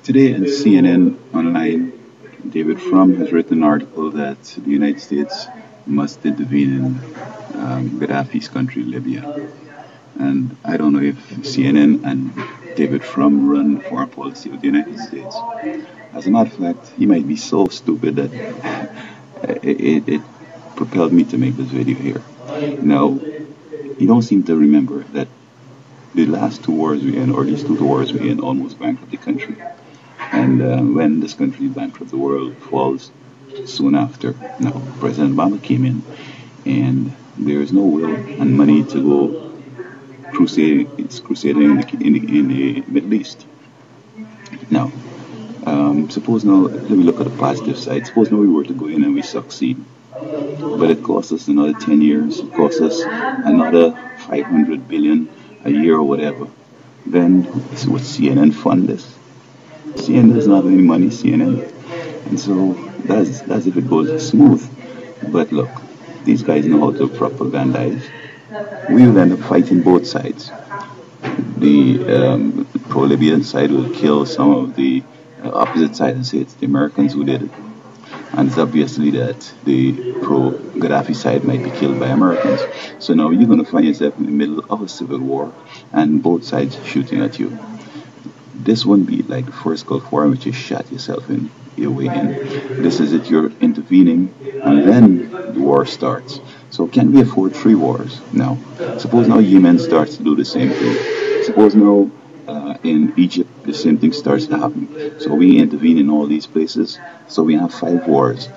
Today in CNN Online, David Frum has written an article that the United States must intervene in Gaddafi's country, Libya. And I don't know if CNN and David Frum run foreign policy of the United States. As a matter of fact, he might be so stupid that it propelled me to make this video here. Now, you don't seem to remember that the last two wars we're in, or these two wars we're in, almost bankrupt the country. And when this country bankrupt, the world falls soon after. Now, President Obama came in, and there is no will and money to go crusading in the Middle East. Now, suppose now, let me look at the positive side. Suppose now we were to go in and we succeed. But it costs us another 10 years. It costs us another 500 billion a year or whatever. Then would CNN fund this? CNN doesn't have any money, CNN. And so that's if it goes smooth. But look, these guys know how to propagandize. We will end up fighting both sides. The pro-Libyan side will kill some of the opposite side and say it's the Americans who did it. And it's obviously that the pro-Gaddafi side might be killed by Americans. So now you're going to find yourself in the middle of a civil war and both sides shooting at you. This wouldn't be like the first Gulf War in which you shot yourself in your way in. This is it, you're intervening and then the war starts. So can we afford three wars? No. Suppose now Yemen starts to do the same thing. Suppose now in Egypt the same thing starts to happen. So we intervene in all these places. So we have 5 wars.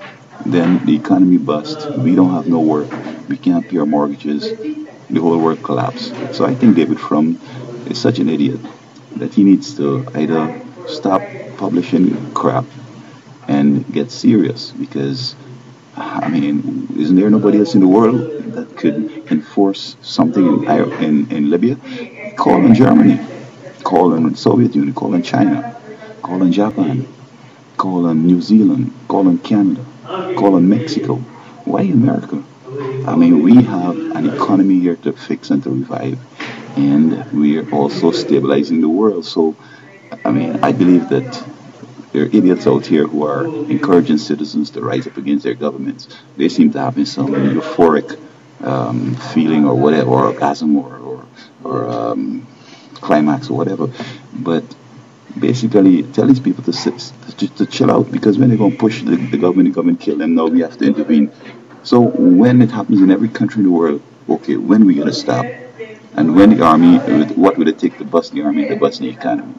Then the economy busts. We don't have no work. We can't pay our mortgages. The whole world collapses. So I think David Frum is such an idiot that he needs to either stop publishing crap and get serious, because I mean, isn't there nobody else in the world that could enforce something in Libya? Call on Germany, call on Soviet Union, call on China, call on Japan, call on New Zealand, call on Canada, call on Mexico. Why America? I mean, we have an economy here to fix and to revive, and we are also stabilizing the world. So, I mean, I believe that there are idiots out here who are encouraging citizens to rise up against their governments. They seem to have some euphoric feeling or whatever, or orgasm or climax or whatever. But basically, tell these people to chill out, because when they're going to push the government kill them. Now we have to intervene. So when it happens in every country in the world, okay, when are we going to stop? And when the army, what would it take to bust the army, to bust the economy?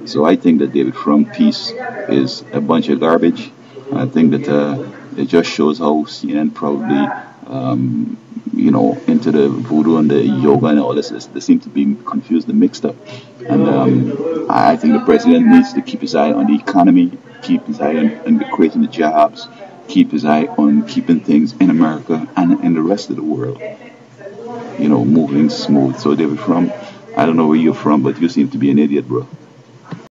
So I think that David Frum piece is a bunch of garbage. I think that it just shows how CNN probably, into the voodoo and the yoga and all this. They seem to be confused and mixed up. And I think the president needs to keep his eye on the economy, keep his eye on creating the jobs, keep his eye on keeping things in America and in the rest of the world, moving smooth. So David Frum, I don't know where you're from, but you seem to be an idiot, bro.